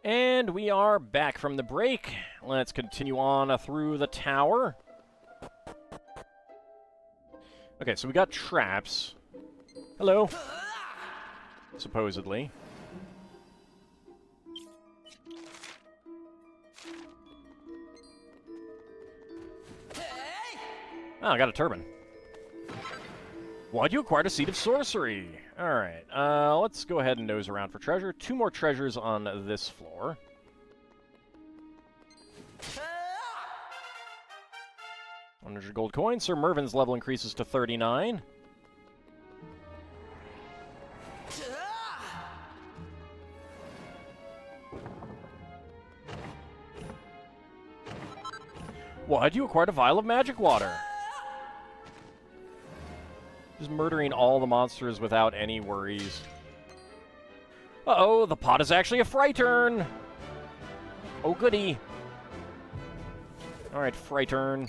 And we are back from the break. Let's continue on through the tower. Okay, so we got traps. Hello. Supposedly. Oh, I got a turban. Why'd you acquire a Seed of Sorcery? Alright, let's go ahead and nose around for treasure. 2 more treasures on this floor. $100 gold coins. Sir Mervin's level increases to 39. Why'd you acquire a vial of magic water? Just murdering all the monsters without any worries. Uh-oh, the pot is actually a Frighturn! Oh, goody. Alright, Frighturn.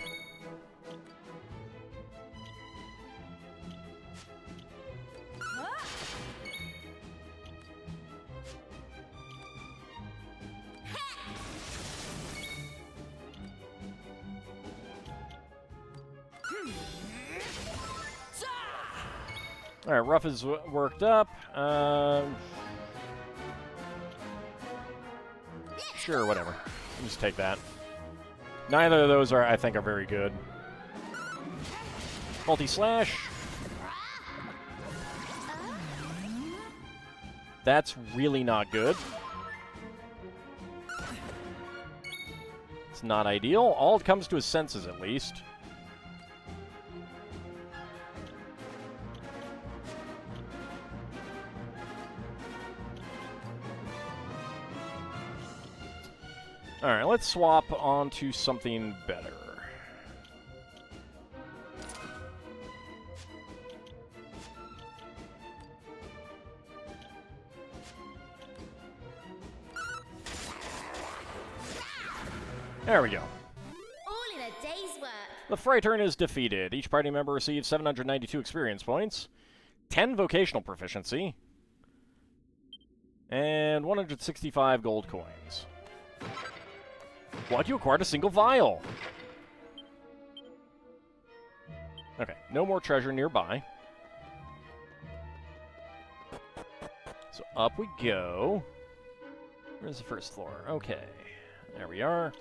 Alright, Ruff is worked up. Sure, whatever. I'll just take that. Neither of those I think, are very good. Multi-slash. That's really not good. It's not ideal. All it comes to his senses, at least. Alright, let's swap on to something better. There we go. All in a day's work. The Frighturn is defeated. Each party member receives 792 experience points, 10 vocational proficiency, and 165 gold coins. Why'd you acquire a single vial? Okay, no more treasure nearby. So up we go. Where's the first floor? Okay, there we are.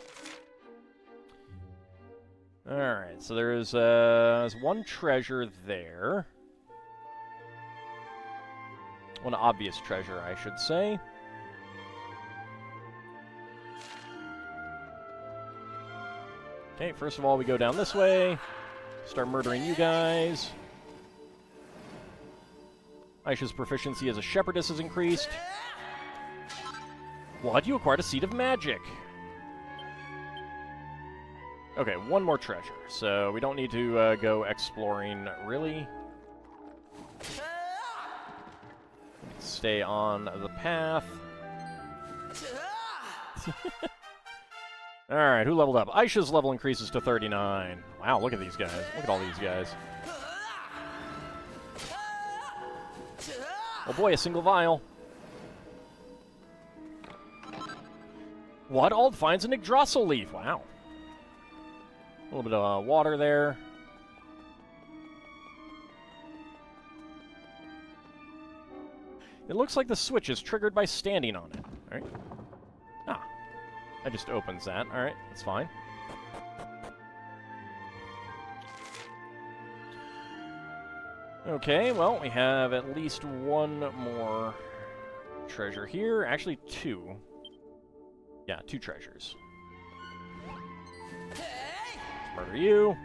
Alright, so there's one treasure there. One obvious treasure, I should say. Okay, first of all, we go down this way. Start murdering you guys. Aisha's proficiency as a shepherdess is increased. Why'd you acquire a Seed of Magic? Okay, one more treasure, so we don't need to go exploring, really. Stay on the path. Alright, who leveled up? Aisha's level increases to 39. Wow, look at these guys. Look at all these guys. Oh boy, a single vial. What? Ald finds an Yggdrasil leaf. Wow. A little bit of water there. It looks like the switch is triggered by standing on it. Alright. Ah. That just opens that. Alright, that's fine. Okay, well, we have at least one more treasure here. Actually, 2. Yeah, 2 treasures. Murder you.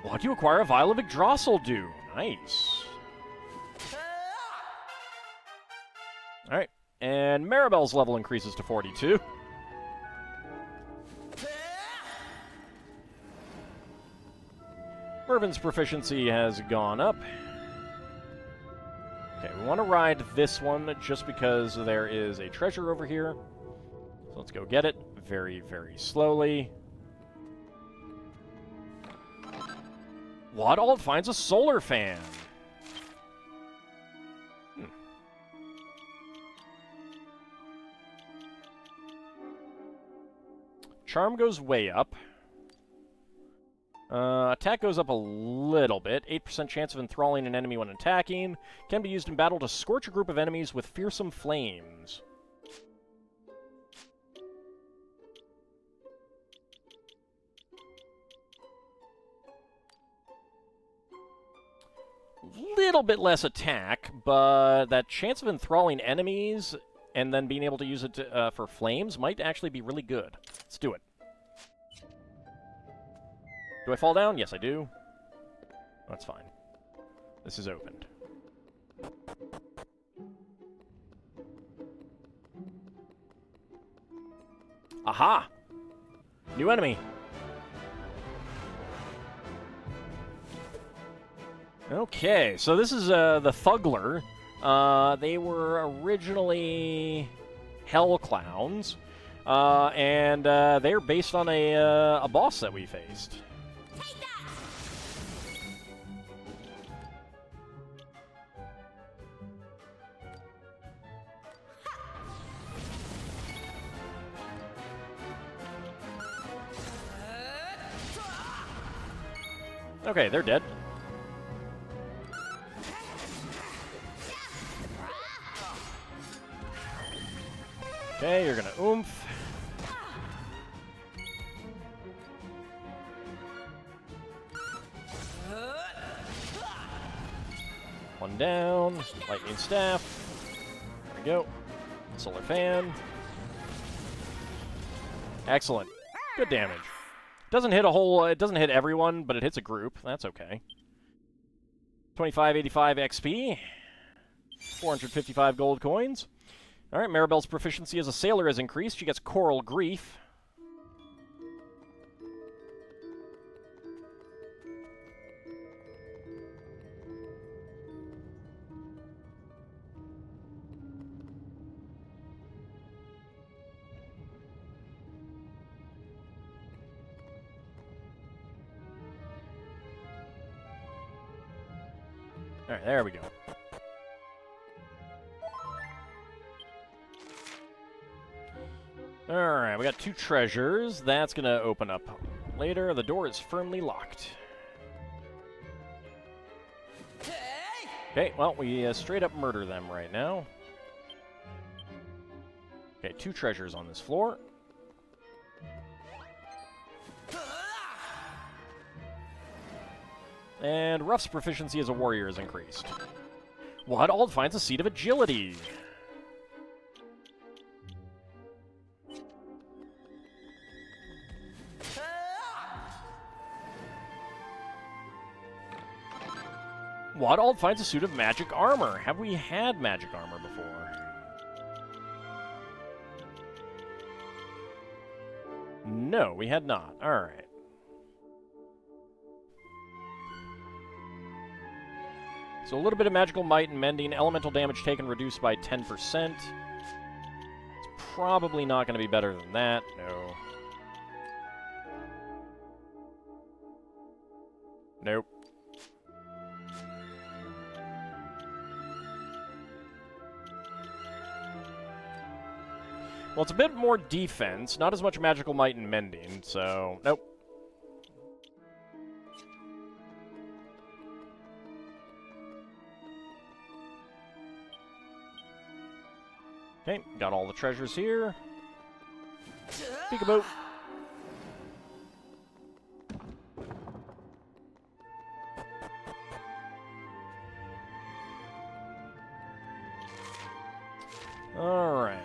Why'd you acquire a vial of Yggdrasil dew? Nice. Alright. And Maribel's level increases to 42. Mervin's proficiency has gone up. Okay, we want to ride this one just because there is a treasure over here. So let's go get it very, very slowly. Wadald finds a solar fan. Charm goes way up. Attack goes up a little bit. 8% chance of enthralling an enemy when attacking. Can be used in battle to scorch a group of enemies with fearsome flames. Little bit less attack, but that chance of enthralling enemies and then being able to use it for flames might actually be really good. Let's do it. Do I fall down? Yes, I do. That's fine. This is opened. Aha! New enemy. Okay, so this is the Thugler. They were originally Hell Clowns, and they're based on a boss that we faced. Take that! Okay, they're dead. Okay, you're gonna oomph. One down. Lightning staff. There we go. Solar fan. Excellent. Good damage. Doesn't hit a whole. It doesn't hit everyone, but it hits a group. That's okay. 2585 XP. 455 gold coins. All right, Maribel's proficiency as a sailor has increased. She gets Coral Grief. All right, there we go. Alright, we got 2 treasures. That's going to open up later. The door is firmly locked. Okay, well, we straight up murder them right now. Okay, 2 treasures on this floor. And Ruff's proficiency as a warrior is increased. Ald finds a seat of agility. Ald finds a suit of magic armor. Have we had magic armor before? No, we had not. Alright. So a little bit of magical might and mending. Elemental damage taken reduced by 10%. It's probably not going to be better than that. No. Nope. Well, it's a bit more defense, not as much magical might and mending, so nope. Okay, got all the treasures here. Peekaboo. Alright.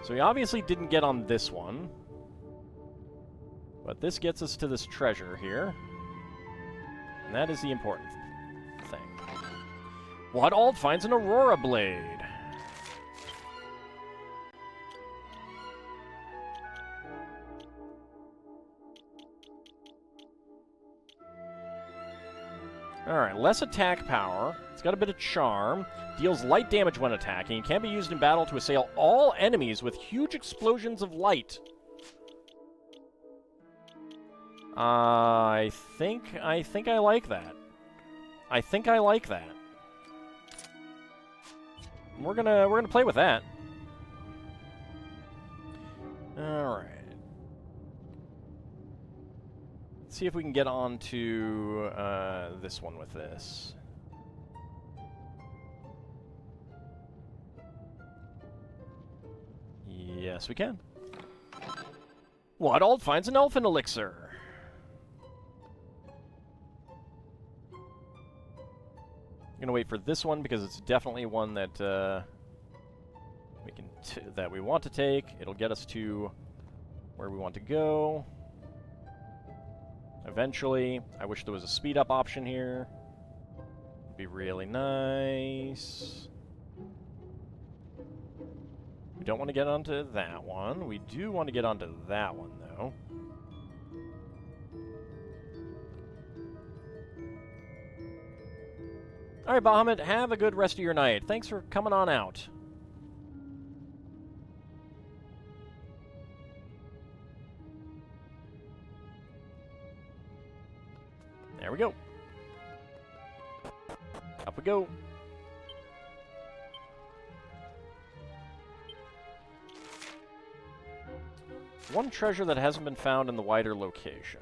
So we obviously didn't get on this one. But this gets us to this treasure here. And that is the important thing. Ald finds an Aurora Blade. Alright, less attack power. It's got a bit of charm. Deals light damage when attacking. Can be used in battle to assail all enemies with huge explosions of light. I think I like that. I think I like that. We're gonna play with that. Alright. Let's see if we can get on to this one with this. Yes, we can. Waddald finds an elfin elixir. I'm gonna wait for this one because it's definitely one that we want to take. It'll get us to where we want to go. Eventually, I wish there was a speed up option here. It'd be really nice. We don't want to get onto that one. We do want to get onto that one, though. Alright, Bahamut, have a good rest of your night. Thanks for coming on out. There we go. Up we go. One treasure that hasn't been found in the wider location.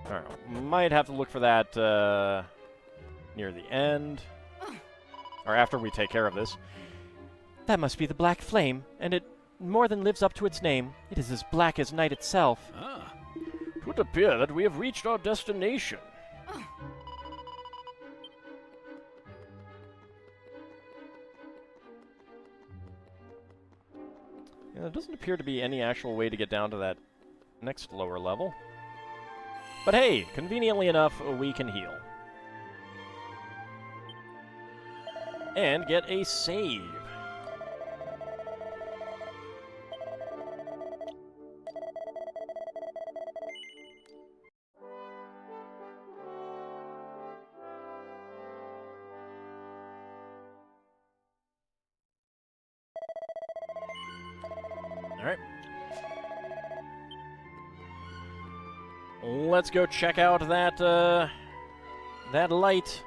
Alright, might have to look for that near the end. Or after we take care of this. That must be the Black Flame, and it more than lives up to its name. It is as black as night itself. Ah. It would appear that we have reached our destination. Yeah, there doesn't appear to be any actual way to get down to that next lower level. But hey, conveniently enough, we can heal. And get a save. Alright. Let's go check out that, that light.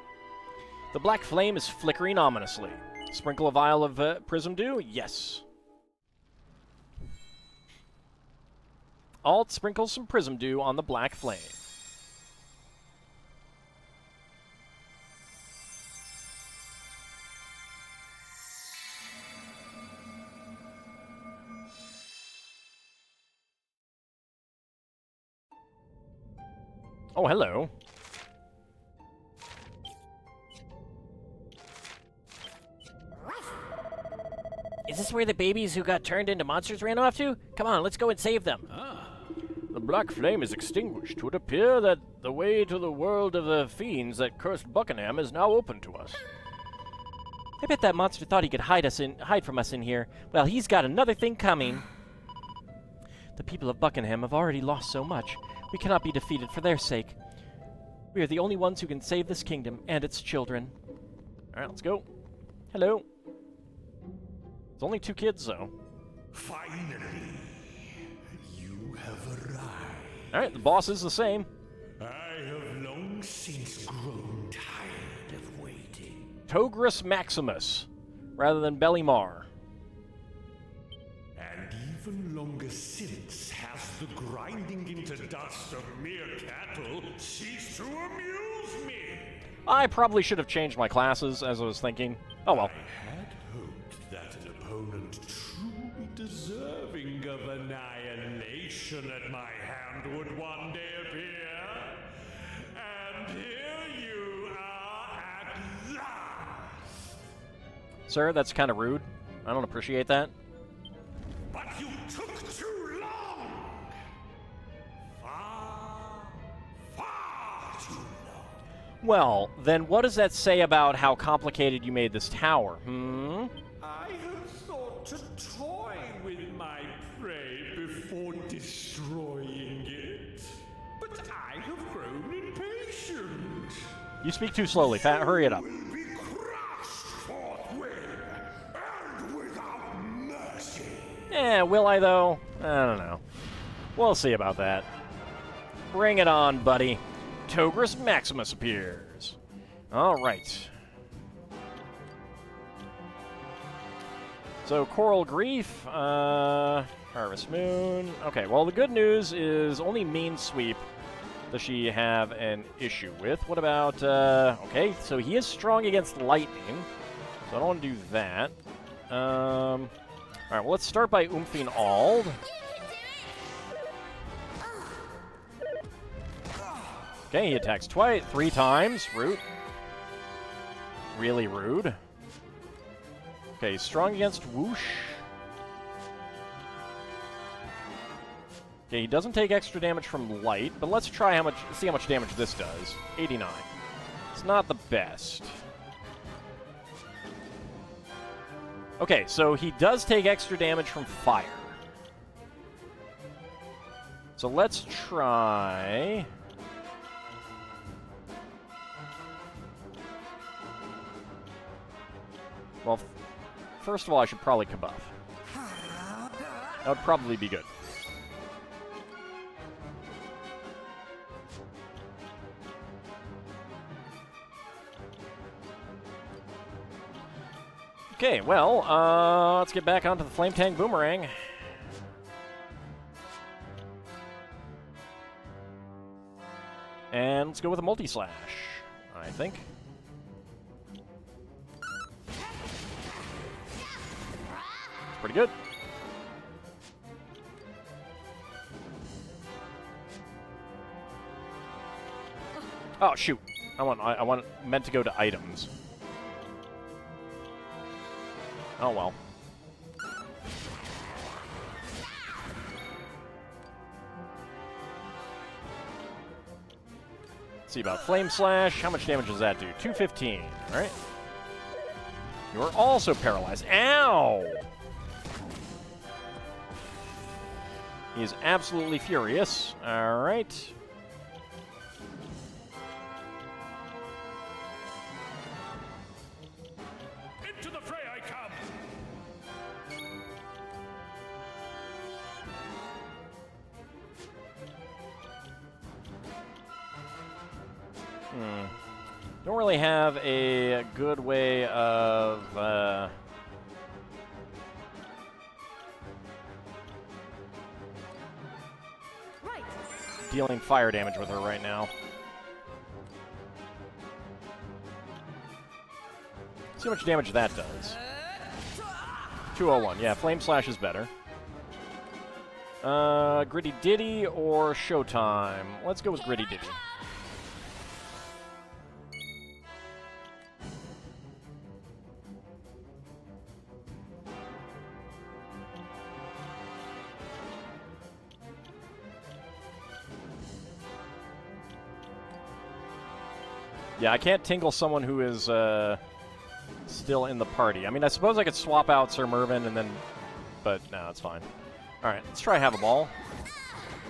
The black flame is flickering ominously. Sprinkle a vial of prism dew? Yes. Alt sprinkles some prism dew on the black flame. Oh, hello. Is this where the babies who got turned into monsters ran off to? Come on, let's go and save them. The black flame is extinguished. It would appear that the way to the world of the fiends that cursed Buckingham is now open to us. I bet that monster thought he could hide from us in here. Well, he's got another thing coming. The people of Buckingham have already lost so much. We cannot be defeated for their sake. We are the only ones who can save this kingdom and its children. Alright, let's go. Hello. It's only 2 kids, though. Finally, you have arrived. Alright, the boss is the same. I have long since grown tired of waiting. Togris Maximus, rather than Bellimar. And even longer since has the grinding into dust of mere cattle ceased to amuse me. I probably should have changed my classes, as I was thinking. Oh well. I had hoped that an opponent truly deserving of annihilation at my hand would one day appear. And here you are at last. Sir, that's kind of rude. I don't appreciate that. But you took too long! Far too long. Well, then what does that say about how complicated you made this tower, I had thought to toy with my prey before destroying it. But I have grown impatient. You speak too slowly. Hurry it up. Will be crushed forthwith and without mercy. Will I, though? I don't know. We'll see about that. Bring it on, buddy. Togris Maximus appears. All right. So, Coral Grief, Harvest Moon. Okay, well, the good news is only Mean Sweep does she have an issue with. What about, okay, so he is strong against lightning, so I don't want to do that. Alright, well, let's start by Umfing Ald. Okay, he attacks twice, 3 times. Rude. Really rude. Okay, he's strong against Whoosh. Okay, he doesn't take extra damage from light, but let's try see how much damage this does. 89. It's not the best. Okay, so he does take extra damage from fire. So let's try... Well, first of all, I should probably kabuff. That would probably be good. Okay, well, let's get back onto the Flame Tang Boomerang. And let's go with a multi-slash, I think. Pretty good. Oh shoot! I meant to go to items. Oh well. Let's see about Flame Slash. How much damage does that do? 215. All right. You are also paralyzed. Ow! He is absolutely furious. All right. Into the fray I come! Don't really have a good way of... dealing fire damage with her right now. See how much damage that does. 201. Yeah, Flame Slash is better. Gritty Ditty or Showtime? Let's go with Gritty Ditty. Yeah, I can't tingle someone who is still in the party. I mean, I suppose I could swap out Sir Mervyn and then... But, no, it's fine. Alright, let's try Have a Ball.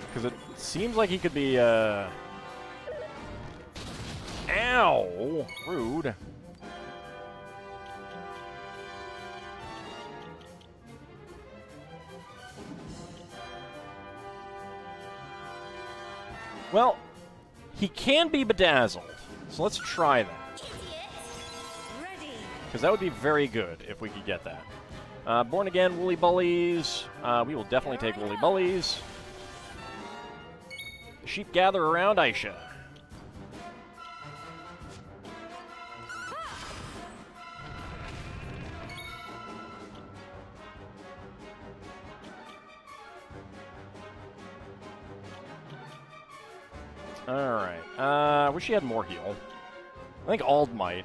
Because it seems like he could be... Ow! Rude. Well, he can be bedazzled. So let's try that. Because that would be very good if we could get that. Born Again, Woolly Bullies. We will definitely take Woolly Bullies. The sheep gather around Aisha. Alright. I wish he had more heal. I think Ald might.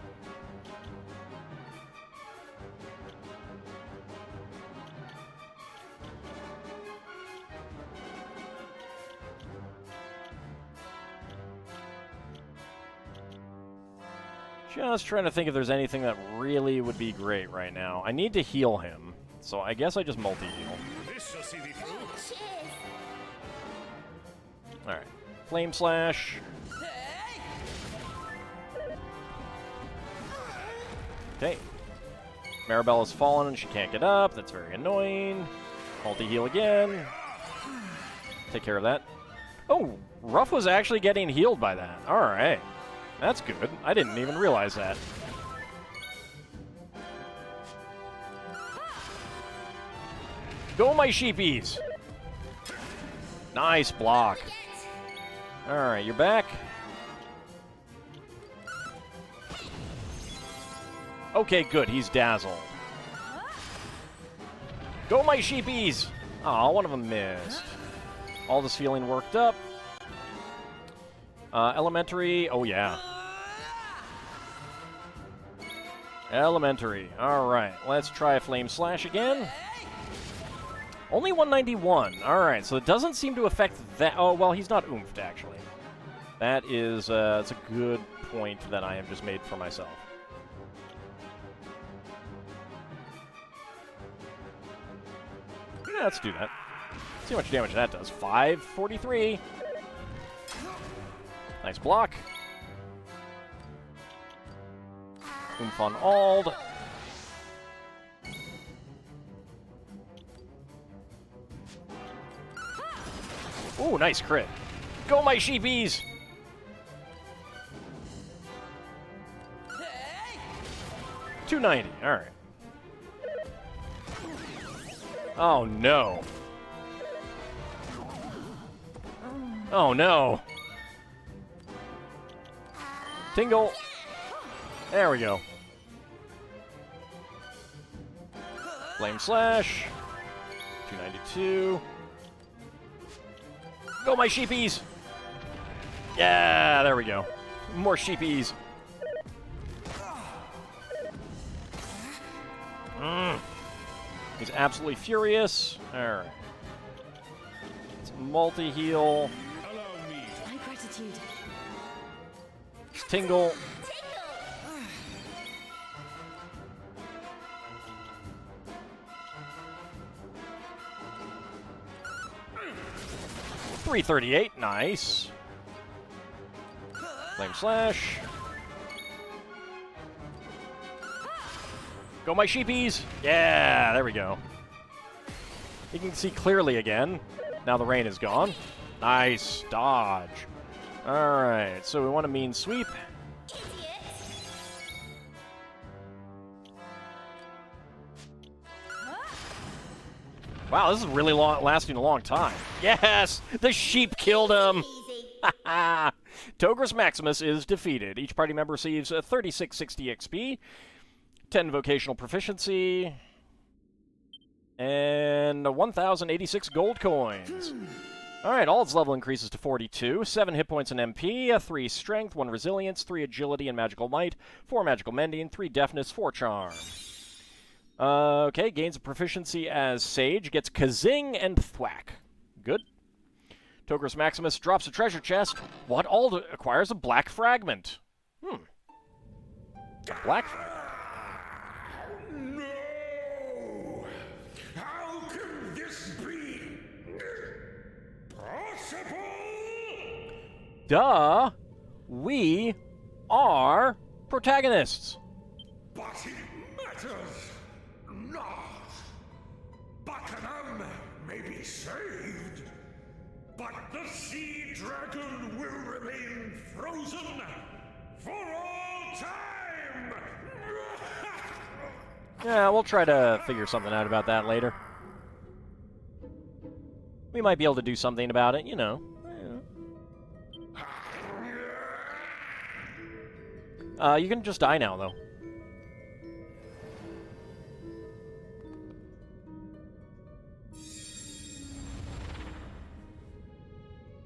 Just trying to think if there's anything that really would be great right now. I need to heal him, so I guess I just multi-heal. This shall see thee through. Alright. Flame Slash. Okay. Maribella's fallen and she can't get up. That's very annoying. Multi-heal again. Take care of that. Oh, Ruff was actually getting healed by that. Alright. That's good. I didn't even realize that. Go, my sheepies! Nice block. Alright, you're back. Okay, good. He's dazzled. Go, my sheepies! Aw, one of them missed. All this feeling worked up. Elementary. Oh, yeah. Elementary. Alright, let's try a Flame Slash again. Only 191. Alright, so it doesn't seem to affect that. Oh, well, he's not oomphed, actually. That is, that's a good point that I have just made for myself. Yeah, let's do that. See how much damage that does. 543. Nice block. Oomph on Ald. Ooh, nice crit. Go, my sheepies! $290. All right. Oh no. Oh no. Tingle. There we go. Flame Slash. 292. Go, my sheepies! Yeah, there we go. More sheepies. He's absolutely furious. Alright. It's multi-heal. My gratitude. Tingle. $338, nice. Flame Slash. Go, my sheepies! Yeah, there we go. You can see clearly again. Now the rain is gone. Nice dodge. Alright, so we want a mean sweep. Wow, this is really lasting a long time. Yes! The sheep killed him! Easy. Togris Maximus is defeated. Each party member receives 3660 XP, 10 vocational proficiency, and 1,086 gold coins. Alright, all its level increases to 42, 7 hit points and MP, 3 strength, 1 resilience, 3 agility and magical might, 4 magical mending, 3 deafness, 4 charm. Okay, gains a proficiency as Sage, gets Kazing and Thwack. Good. Togris Maximus drops a treasure chest. What all acquires a black fragment? Black fragment. No! How can this be possible? Duh! We are protagonists. But it matters not. Buckingham may be saved, but the sea dragon will remain frozen for all time. Yeah, we'll try to figure something out about that later. We might be able to do something about it, you know. You can just die now, though.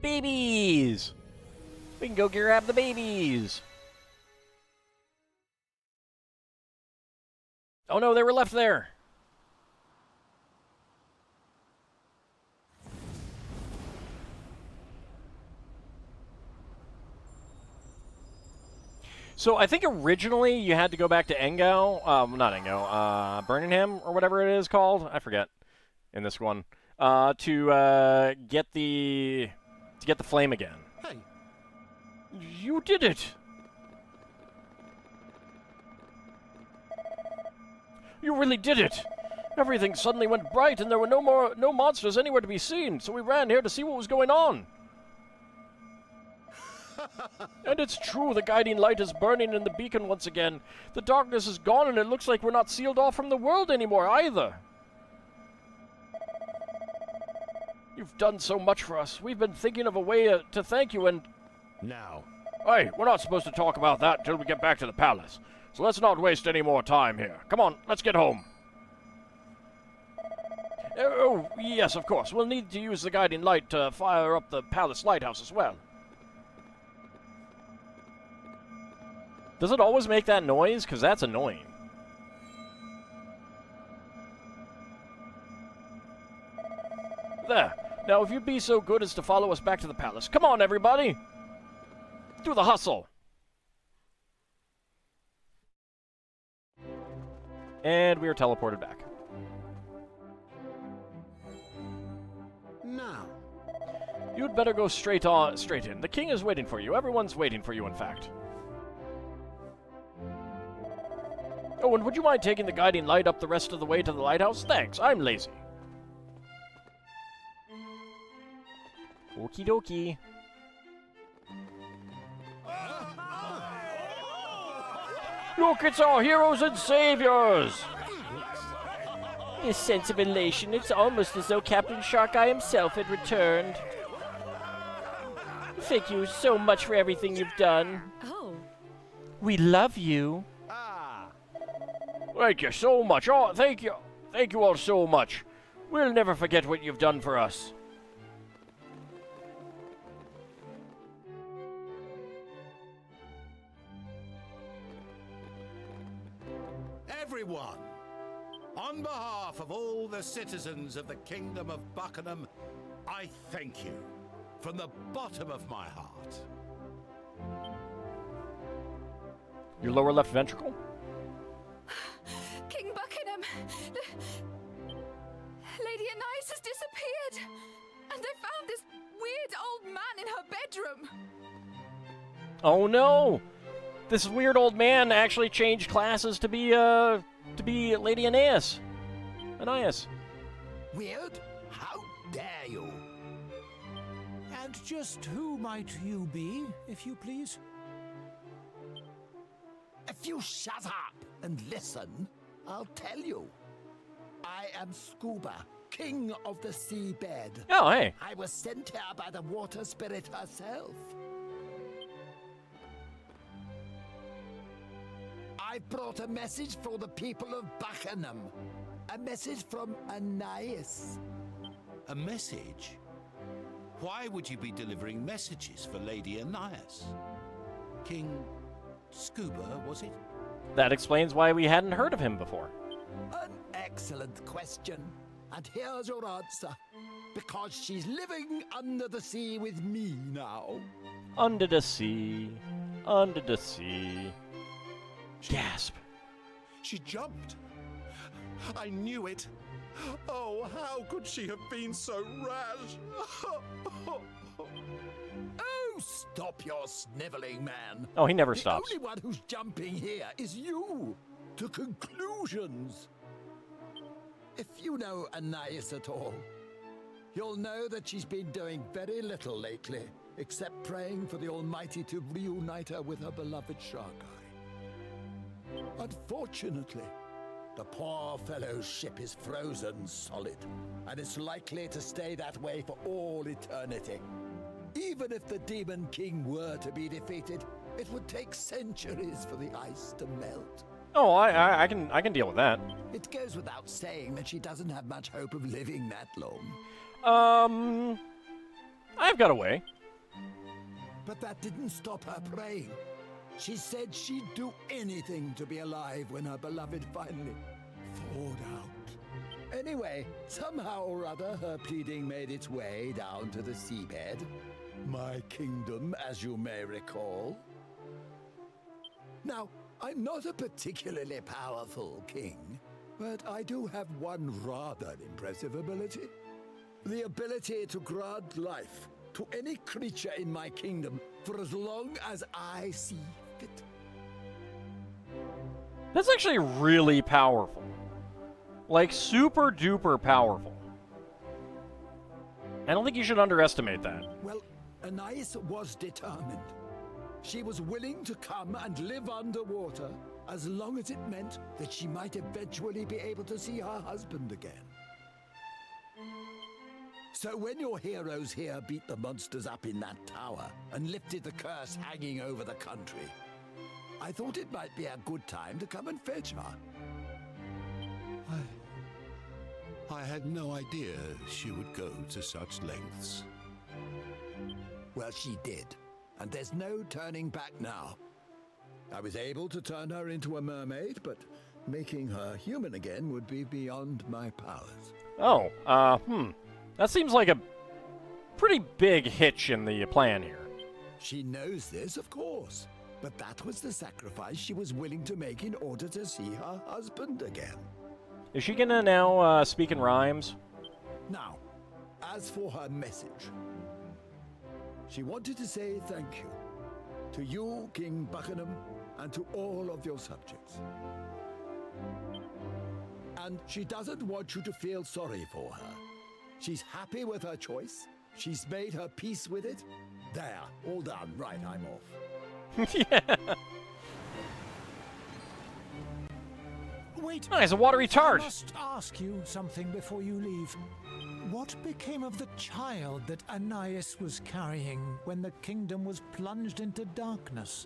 Babies! We can go grab the babies! Oh no, they were left there! So I think originally you had to go back to Engao, not Engao, Birmingham or whatever it is called. I forget in this one to get the flame again. Hey, You did it! You really did it! Everything suddenly went bright, and there were no monsters anywhere to be seen. So we ran here to see what was going on. And it's true, the guiding light is burning in the beacon once again. The darkness is gone, and it looks like we're not sealed off from the world anymore, either. You've done so much for us. We've been thinking of a way to thank you and... Now, Hey, we're not supposed to talk about that until we get back to the palace. So let's not waste any more time here. Come on, let's get home. Oh, yes, of course. We'll need to use the guiding light to fire up the palace lighthouse as well. Does it always make that noise? Because that's annoying. There. Now, if you'd be so good as to follow us back to the palace. Come on, everybody! Do the hustle! And we are teleported back. Now, You'd better go straight in. The king is waiting for you. Everyone's waiting for you, in fact. Oh, and would you mind taking the guiding light up the rest of the way to the lighthouse? Thanks, I'm lazy. Okie dokie. Look, it's our heroes and saviors! A sense of elation. It's almost as though Captain Shark-Eye himself had returned. Thank you so much for everything you've done. Oh. We love you. Thank you so much. Oh, thank you. Thank you all so much. We'll never forget what you've done for us. everyone, on behalf of all the citizens of the Kingdom of Buckingham, I thank you from the bottom of my heart. Your lower left ventricle? King Buckingham! Lady Anais has disappeared! And I found this weird old man in her bedroom! Oh no! This weird old man actually changed classes to be Lady Anais. Anais. Weird? How dare you? And just who might you be, if you please? If you shut up and listen, I'll tell you. I am Scuba, King of the Seabed. Oh, hey. I was sent here by the water spirit herself. I brought a message for the people of Buckingham. A message from Anais. A message? Why would you be delivering messages for Lady Anais? King Scuba, was it? That explains why we hadn't heard of him before. An excellent question. And here's your answer. Because she's living under the sea with me now. Under the sea. Under the sea. Gasp. She jumped. I knew it. Oh, how could she have been so rash? Oh, stop your sniveling, man. Oh, he never stops. The only one who's jumping here is you. To conclusions. If you know Anais at all, you'll know that she's been doing very little lately, except praying for the Almighty to reunite her with her beloved Shark-Eye. Unfortunately, the poor fellow's ship is frozen solid, and it's likely to stay that way for all eternity. Even if the Demon King were to be defeated, it would take centuries for the ice to melt. Oh, I can deal with that. It goes without saying that she doesn't have much hope of living that long. I've got a way. But that didn't stop her praying. She said she'd do anything to be alive when her beloved finally thawed out. Anyway, somehow or other, her pleading made its way down to the seabed. My kingdom, as you may recall. Now, I'm not a particularly powerful king, but I do have one rather impressive ability. The ability to grant life to any creature in my kingdom for as long as I see fit. That's actually really powerful. Like, super duper powerful. I don't think you should underestimate that. Well, Anais was determined. She was willing to come and live underwater as long as it meant that she might eventually be able to see her husband again. So when your heroes here beat the monsters up in that tower and lifted the curse hanging over the country, I thought it might be a good time to come and fetch her. I had no idea she would go to such lengths. Well, she did, and there's no turning back now. I was able to turn her into a mermaid, but making her human again would be beyond my powers. Oh, that seems like a pretty big hitch in the plan here. She knows this, of course, but that was the sacrifice she was willing to make in order to see her husband again. Is she gonna now speak in rhymes? Now, as for her message, she wanted to say thank you to you, King Buckingham, and to all of your subjects. And she doesn't want you to feel sorry for her. She's happy with her choice. She's made her peace with it. There, all done. Right, I'm off. Yeah. Wait. Nice, a watery tart. I must ask you something before you leave. What became of the child that Anais was carrying when the kingdom was plunged into darkness?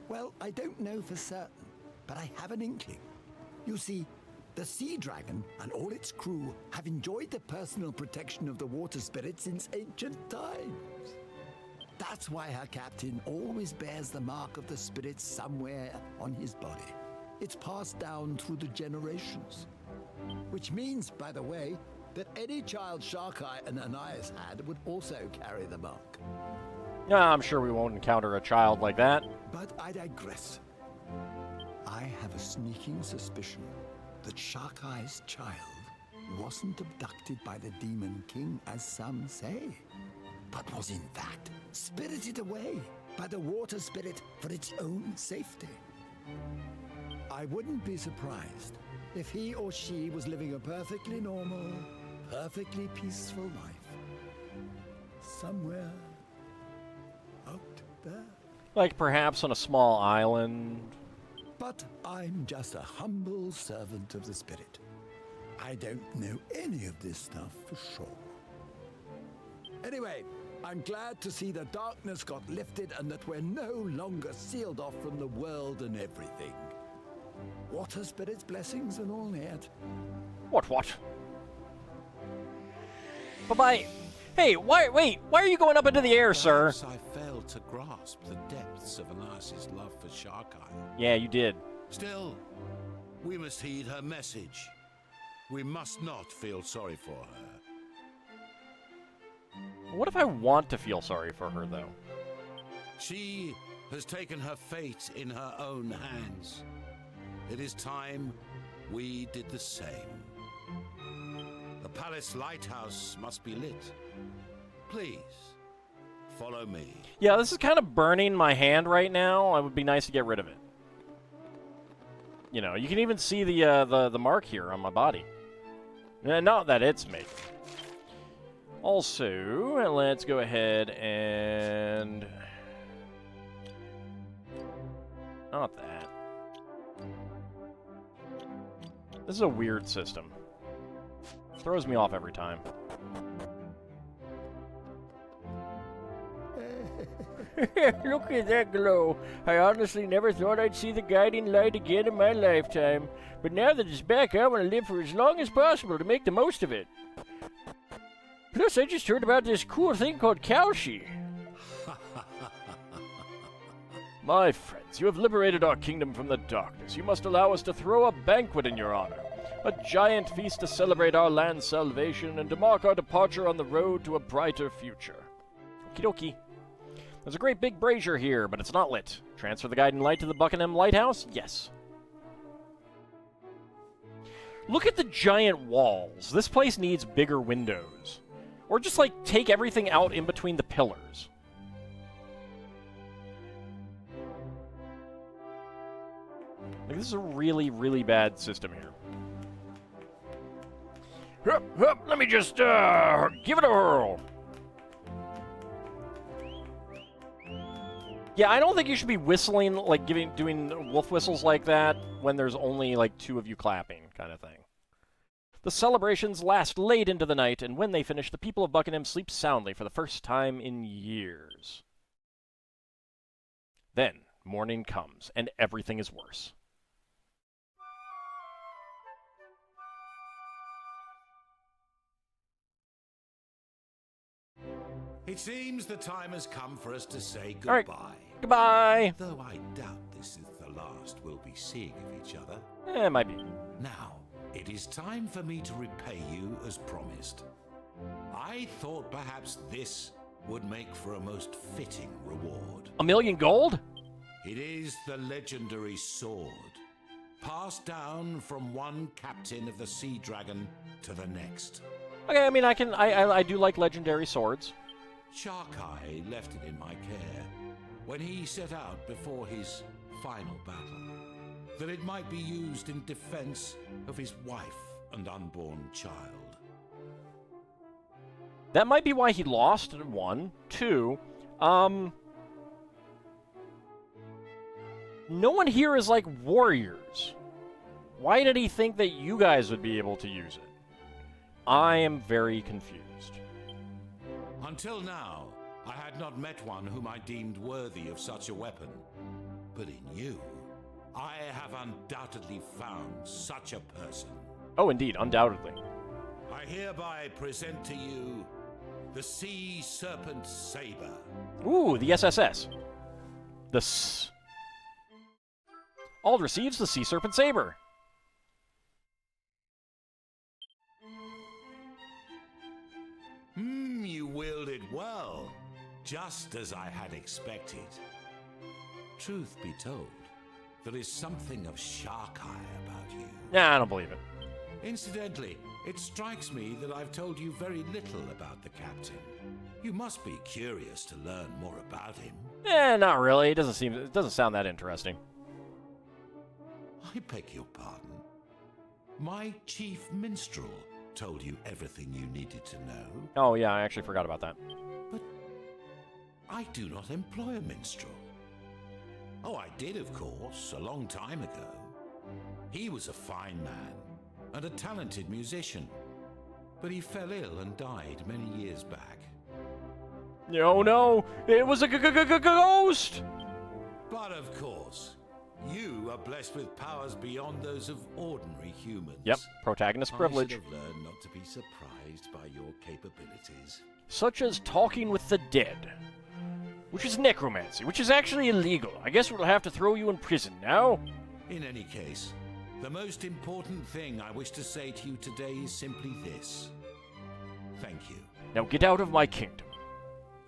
Well, I don't know for certain, but I have an inkling. You see, the Sea Dragon and all its crew have enjoyed the personal protection of the water spirit since ancient times. That's why her captain always bears the mark of the spirit somewhere on his body. It's passed down through the generations. Which means, by the way, that any child Sharkai and Anais had would also carry the mark. I'm sure we won't encounter a child like that. But I digress. I have a sneaking suspicion that Sharkai's child wasn't abducted by the Demon King, as some say, but was in fact spirited away by the water spirit for its own safety. I wouldn't be surprised if he or she was living a perfectly normal, perfectly peaceful life somewhere out there. Like perhaps on a small island. But I'm just a humble servant of the spirit. I don't know any of this stuff for sure. Anyway, I'm glad to see the darkness got lifted and that we're no longer sealed off from the world and everything. Water spirit's blessings and all that. What? Bye-bye. Hey, why are you going up into the air, sir? Perhaps I failed to grasp the depths of Anais' love for Sharkai. Yeah, you did. Still, we must heed her message. We must not feel sorry for her. What if I want to feel sorry for her, though? She has taken her fate in her own hands. It is time we did the same. The palace lighthouse must be lit. Please, follow me. Yeah, this is kind of burning my hand right now. It would be nice to get rid of it. You know, you can even see the mark here on my body. Not that it's me. Also, let's go ahead and... Not that. This is a weird system. Throws me off every time. Look at that glow. I honestly never thought I'd see the guiding light again in my lifetime. But now that it's back, I want to live for as long as possible to make the most of it. Plus, I just heard about this cool thing called Kalshi. My friends, you have liberated our kingdom from the darkness. You must allow us to throw a banquet in your honor. A giant feast to celebrate our land's salvation and to mark our departure on the road to a brighter future. Okie dokie. There's a great big brazier here, but it's not lit. Transfer the guiding light to the Buckingham Lighthouse? Yes. Look at the giant walls. This place needs bigger windows. Or just, like, take everything out in between the pillars. Like, this is a really, really bad system here. Let me just, give it a whirl. Yeah, I don't think you should be whistling, like, doing wolf whistles like that when there's only, like, two of you clapping, kind of thing. The celebrations last late into the night, and when they finish, the people of Buckingham sleep soundly for the first time in years. Then, morning comes, and everything is worse. It seems the time has come for us to say All right. goodbye. Goodbye! Though I doubt this is the last we'll be seeing of each other. It might be. Now, it is time for me to repay you as promised. I thought perhaps this would make for a most fitting reward. 1,000,000 gold? It is the legendary sword, passed down from one captain of the Sea Dragon to the next. Okay, I mean, I do like legendary swords. Sharkai left it in my care when he set out before his final battle, that it might be used in defense of his wife and unborn child. That might be why he lost, 1. 2, no one here is like warriors. Why did he think that you guys would be able to use it? I am very confused. Until now, I had not met one whom I deemed worthy of such a weapon. But in you, I have undoubtedly found such a person. Oh, indeed, undoubtedly. I hereby present to you the Sea Serpent Saber. Ooh, the SSS. Ald receives the Sea Serpent Saber. You wield it well, just as I had expected. Truth be told, there is something of Sharkai about you. Nah, I don't believe it. Incidentally, it strikes me that I've told you very little about the captain. You must be curious to learn more about him. Not really. It doesn't sound that interesting. I beg your pardon. My chief minstrel told you everything you needed to know. Oh, yeah, I actually forgot about that. But I do not employ a minstrel. Oh, I did, of course, a long time ago. He was a fine man and a talented musician, but he fell ill and died many years back. Oh, no, it was a ghost! But of course, you are blessed with powers beyond those of ordinary humans. Yep, protagonist privilege. I should have learned not to be surprised by your capabilities. Such as talking with the dead. Which is necromancy, which is actually illegal. I guess we'll have to throw you in prison now. In any case, the most important thing I wish to say to you today is simply this. Thank you. Now get out of my kingdom.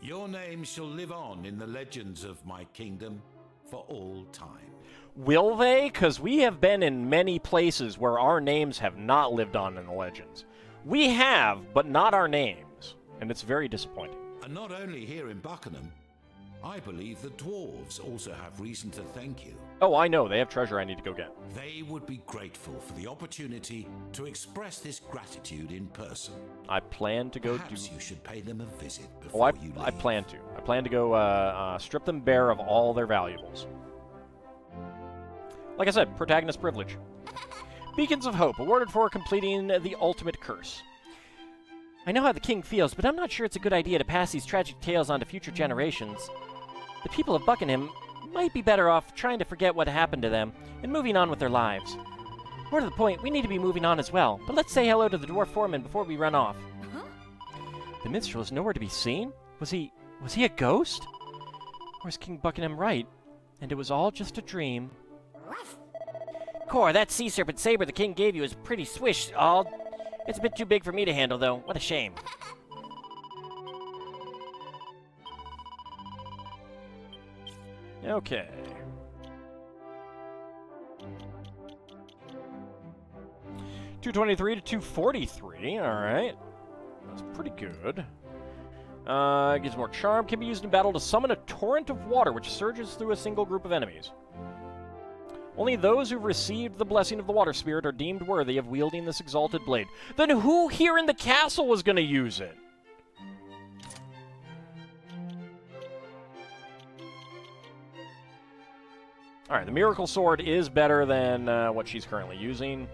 Your name shall live on in the legends of my kingdom for all time. Will they? Because we have been in many places where our names have not lived on in the legends. We have, but not our names. And it's very disappointing. And not only here in Buckingham, I believe the dwarves also have reason to thank you. Oh, I know. They have treasure I need to go get. They would be grateful for the opportunity to express this gratitude in person. I plan to go Perhaps you should pay them a visit Oh, before you leave. I plan to. I plan to go strip them bare of all their valuables. Like I said, protagonist privilege. Beacons of Hope, awarded for completing the ultimate curse. I know how the king feels, but I'm not sure it's a good idea to pass these tragic tales on to future generations. The people of Buckingham might be better off trying to forget what happened to them and moving on with their lives. More to the point, we need to be moving on as well, but let's say hello to the dwarf foreman before we run off. The minstrel is nowhere to be seen? Was he a ghost? Or is King Buckingham right? And it was all just a dream. Cor, that sea serpent saber the king gave you is pretty swish, Ald. It's a bit too big for me to handle, though. What a shame. Okay. $223 to $243. All right. That's pretty good. Gives more charm. Can be used in battle to summon a torrent of water which surges through a single group of enemies. Only those who've received the blessing of the water spirit are deemed worthy of wielding this exalted blade. Then who here in the castle was going to use it? Alright, the Miracle Sword is better than what she's currently using.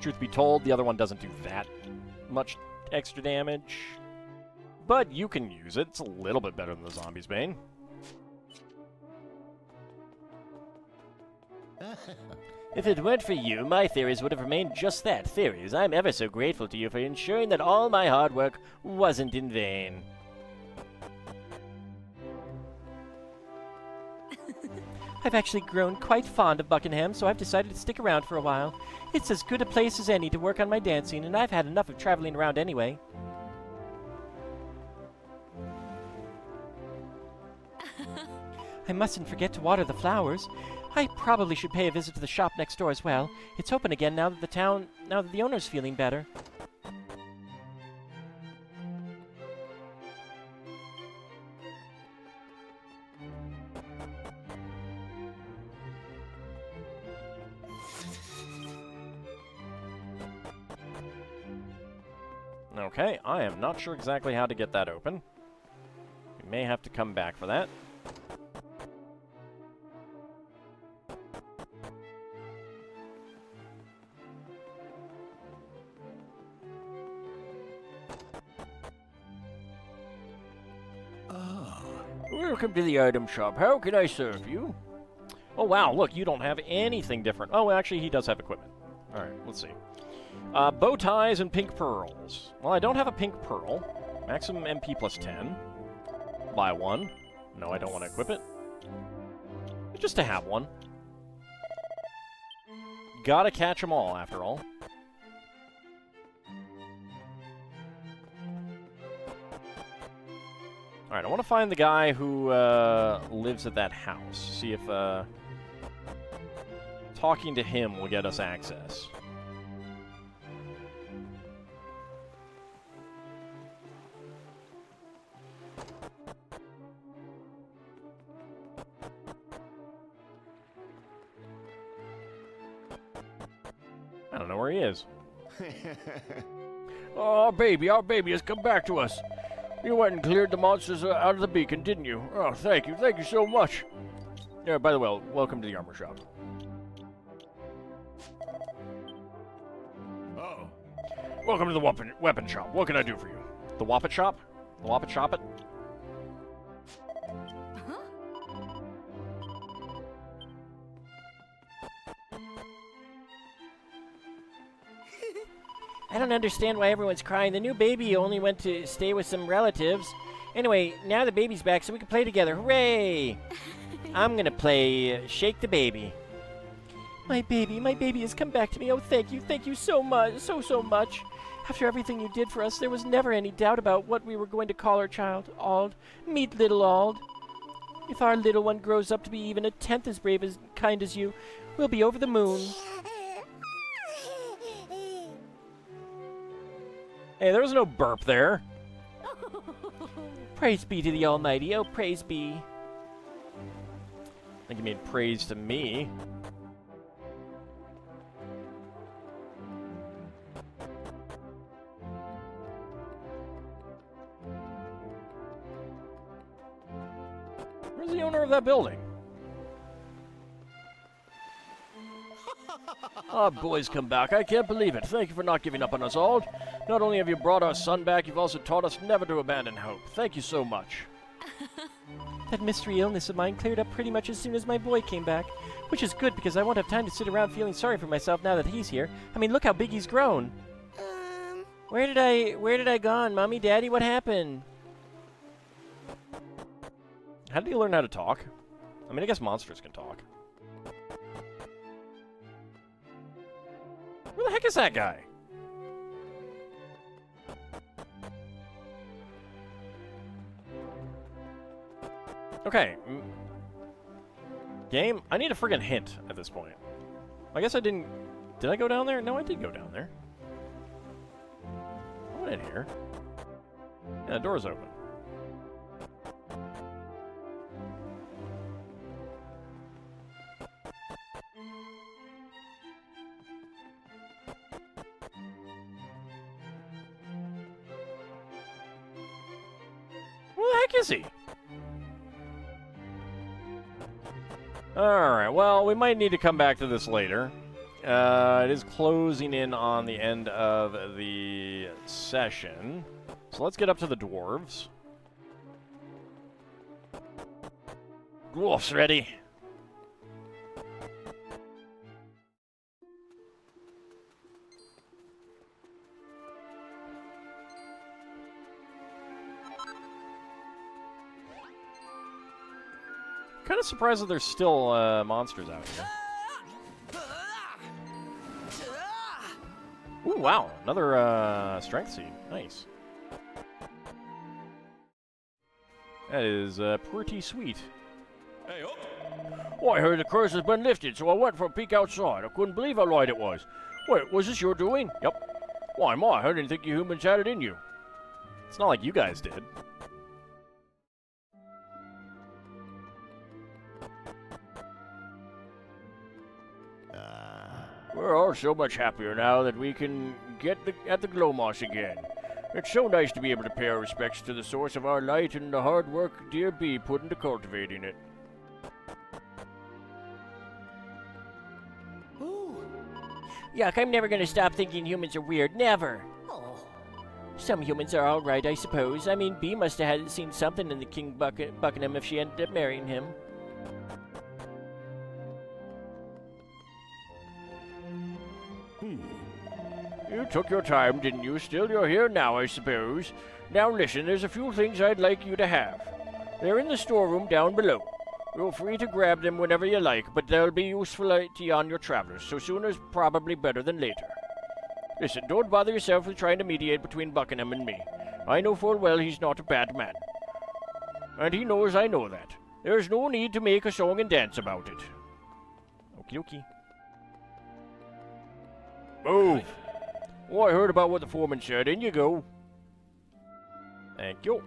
Truth be told, the other one doesn't do that much extra damage. But you can use it. It's a little bit better than the Zombie's Bane. If it weren't for you, my theories would have remained just that, theories. I'm ever so grateful to you for ensuring that all my hard work wasn't in vain. I've actually grown quite fond of Buckingham, so I've decided to stick around for a while. It's as good a place as any to work on my dancing, and I've had enough of traveling around anyway. I mustn't forget to water the flowers. I probably should pay a visit to the shop next door as well. It's open again now that the owner's feeling better. Okay, I am not sure exactly how to get that open. We may have to come back for that. Welcome to the item shop. How can I serve you? Oh, wow, look, you don't have anything different. Oh, actually, he does have equipment. All right, let's see. Bow ties and pink pearls. Well, I don't have a pink pearl. Maximum MP plus 10. Buy one. No, I don't want to equip it. Just to have one. Gotta catch them all, after all. Alright, I want to find the guy who lives at that house. See if talking to him will get us access. I don't know where he is. Oh, our baby has come back to us. You went and cleared the monsters out of the beacon, didn't you? Oh, thank you so much. Yeah, by the way, welcome to the armor shop. Oh, Welcome to the weapon shop. What can I do for you? The Wappet shop? The Wappet shop it? I don't understand why everyone's crying. The new baby only went to stay with some relatives. Anyway, now the baby's back, so we can play together. Hooray! I'm gonna play Shake the Baby. My baby has come back to me. Oh, thank you so much, so much. After everything you did for us, there was never any doubt about what we were going to call our child. Ald. Meet little Ald. If our little one grows up to be even a tenth as brave and kind as you, we'll be over the moon. Hey, there was no burp there. Praise be to the Almighty. Oh, praise be. I think you made praise to me. Where's the owner of that building? Our boy's come back. I can't believe it. Thank you for not giving up on us, Ald. Not only have you brought our son back, you've also taught us never to abandon hope. Thank you so much. That mystery illness of mine cleared up pretty much as soon as my boy came back, which is good because I won't have time to sit around feeling sorry for myself now that he's here. I mean, look how big he's grown. Where did I gone? Mommy, Daddy, what happened? How did he learn how to talk? I mean, I guess monsters can talk. Where the heck is that guy? Okay. Game, I need a friggin' hint at this point. I guess I didn't... Did I go down there? No, I did go down there. I went in here. Yeah, the door's open. Where the heck is he? Alright, well, we might need to come back to this later. it is closing in on the end of the session. So let's get up to the dwarves. Dwarfs ready. Kind of surprised that there's still monsters out here. Ooh, wow. Another strength seed. Nice. That is pretty sweet. Hey, up! Oh, I heard the curse has been lifted, so I went for a peek outside. I couldn't believe how light it was. Wait, was this your doing? Yep. Why, Ma, I didn't think you humans had it in you. It's not like you guys did. We're all so much happier now that we can get at the glow moss again. It's so nice to be able to pay our respects to the source of our light and the hard work dear Bee put into cultivating it. Yuck, I'm never gonna stop thinking humans are weird. Never. Some humans are alright, I suppose. I mean, Bee must have seen something in the King Buckingham if she ended up marrying him. You took your time, didn't you? Still, you're here now, I suppose. Now listen, there's a few things I'd like you to have. They're in the storeroom down below. You're free to grab them whenever you like, but they'll be useful on your travels, so sooner's probably better than later. Listen, don't bother yourself with trying to mediate between Buckingham and me. I know full well he's not a bad man. And he knows I know that. There's no need to make a song and dance about it. Okie dokie. Move! Oh, I heard about what the foreman said. In you go. Thank you.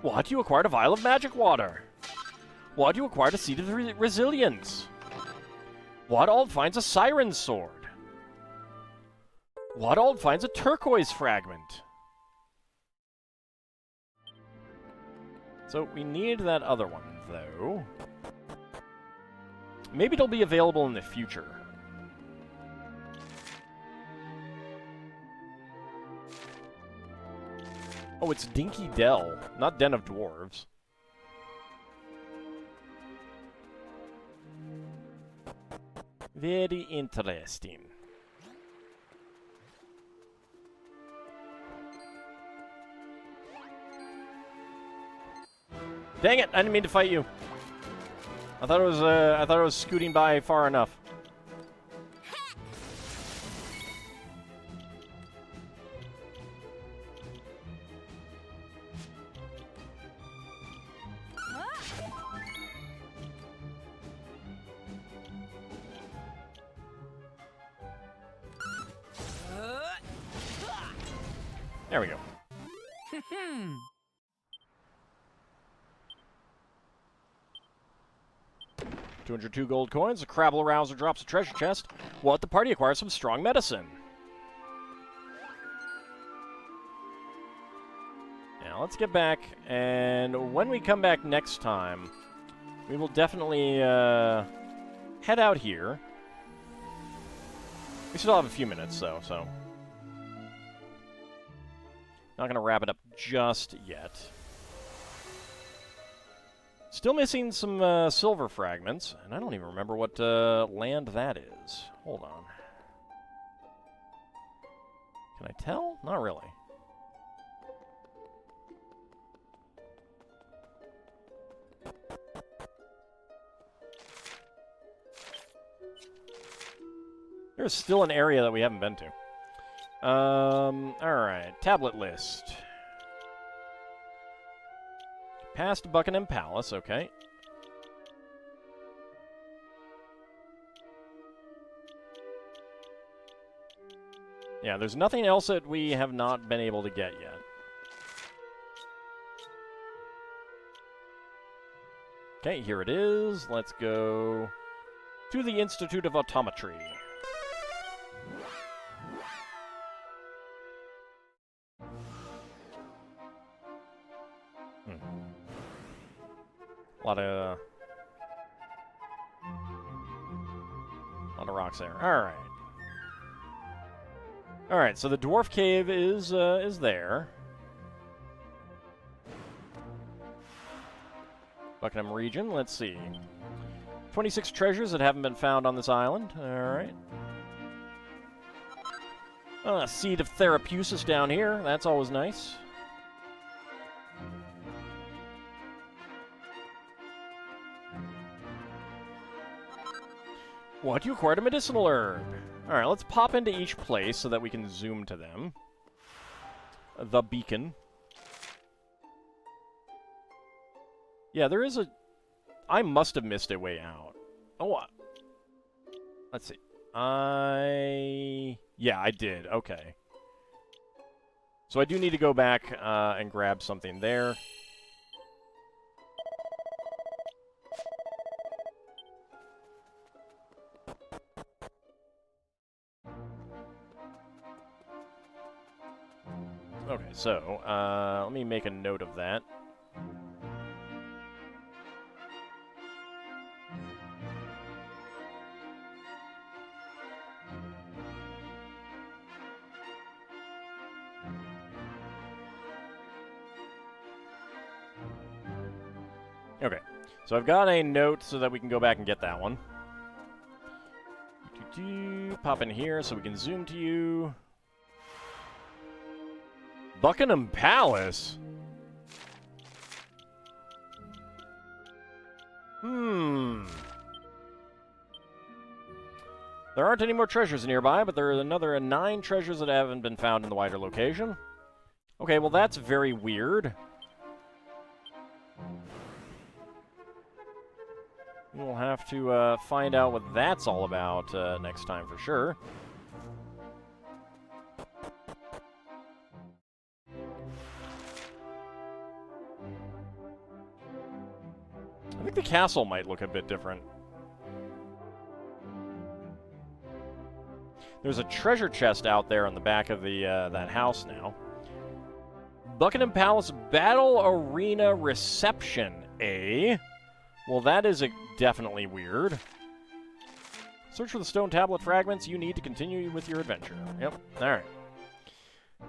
What? You acquired a vial of magic water. What? You acquired a seed of resilience. What? Ald finds a siren's sword. What? Ald finds a turquoise fragment. So we need that other one, though. Maybe it'll be available in the future. Oh, it's Dinky Dell, not Den of Dwarves. Very interesting. Dang it! I didn't mean to fight you. I thought it was scooting by far enough. There we go. 202 gold coins. A Crabble Rouser drops a treasure chest. What? The party acquires some strong medicine. Now, let's get back, and when we come back next time, we will definitely head out here. We still have a few minutes, though, so... Not going to wrap it up just yet. Still missing some silver fragments, and I don't even remember what land that is. Hold on. Can I tell? Not really. There's still an area that we haven't been to. Alright. Tablet list. Past Buckingham Palace, okay. Yeah, there's nothing else that we have not been able to get yet. Okay, here it is. Let's go to the Institute of Autometry. A lot of... lot of rocks there. All right. All right, so the dwarf cave is there. Buckingham region, let's see. 26 treasures that haven't been found on this island. All right. Seed of Therapusis down here. That's always nice. What? You acquired a medicinal herb. Alright, let's pop into each place so that we can zoom to them. The beacon. Yeah, there is a... I must have missed a way out. Oh, let's see. Yeah, I did. Okay. So I do need to go back and grab something there. Okay, so let me make a note of that. Okay, so I've got a note so that we can go back and get that one. Pop in here so we can zoom to you. Buckingham Palace? There aren't any more treasures nearby, but there are another 9 treasures that haven't been found in the wider location. Okay, well that's very weird. We'll have to find out what that's all about next time for sure. I think the castle might look a bit different. There's a treasure chest out there on the back of the that house now. Buckingham Palace Battle Arena Reception, eh? Well, that is definitely weird. Search for the stone tablet fragments you need to continue with your adventure. Yep, alright.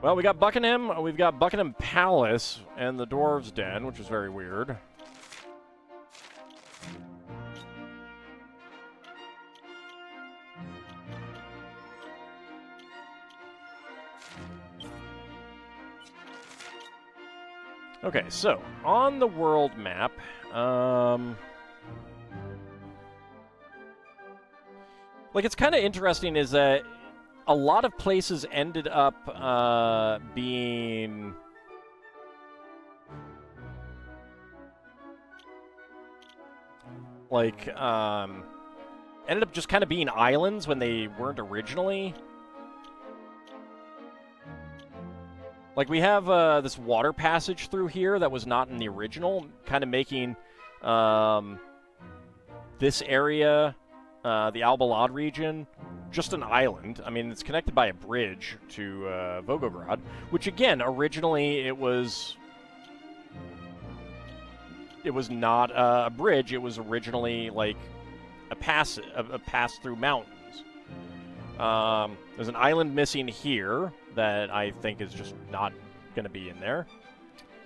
Well, we got Buckingham, we've got Buckingham Palace, and the Dwarves' Den, which is very weird. Okay, so, on the world map, like, it's kind of interesting is that a lot of places ended up being... like, ended up just kind of being islands when they weren't originally. Like, we have this water passage through here that was not in the original, kind of making this area, the Albalad region, just an island. I mean, it's connected by a bridge to Volgograd, which, again, originally it was not a bridge. It was originally, like, a pass through mountains. There's an island missing here that I think is just not going to be in there.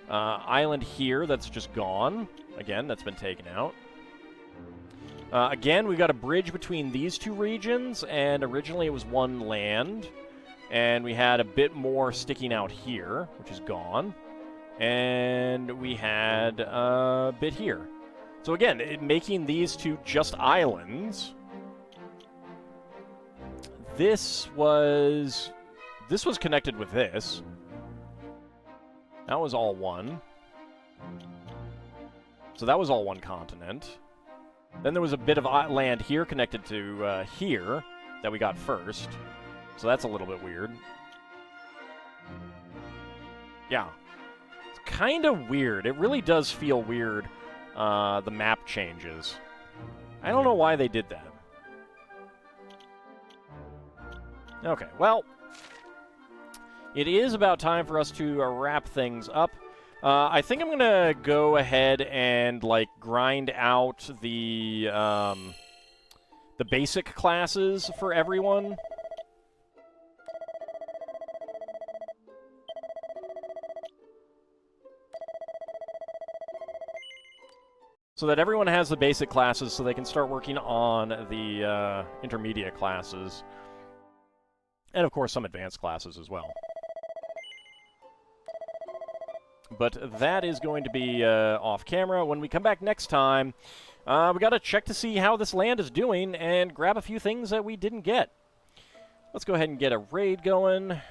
Island here that's just gone. Again, that's been taken out. Again, we've got a bridge between these two regions, and originally it was one land. And we had a bit more sticking out here, which is gone. And we had a bit here. So again, making these two just islands... This was connected with this. That was all one. So that was all one continent. Then there was a bit of land here connected to here that we got first. So that's a little bit weird. Yeah. It's kind of weird. It really does feel weird, the map changes. I don't know why they did that. Okay, well, it is about time for us to wrap things up. I think I'm gonna go ahead and like grind out the the basic classes for everyone. So that everyone has the basic classes so they can start working on the intermediate classes. And, of course, some advanced classes as well. But that is going to be off camera. When we come back next time, we got to check to see how this land is doing and grab a few things that we didn't get. Let's go ahead and get a raid going.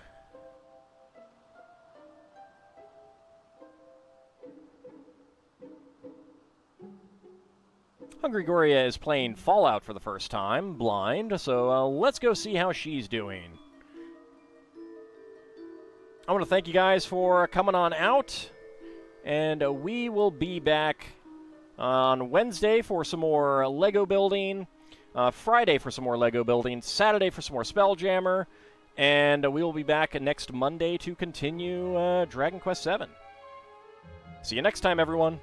Hungry Goria is playing Fallout for the first time, blind, so let's go see how she's doing. I want to thank you guys for coming on out, and we will be back on Wednesday for some more Lego building, Friday for some more Lego building, Saturday for some more Spelljammer, and we will be back next Monday to continue Dragon Quest VII. See you next time, everyone.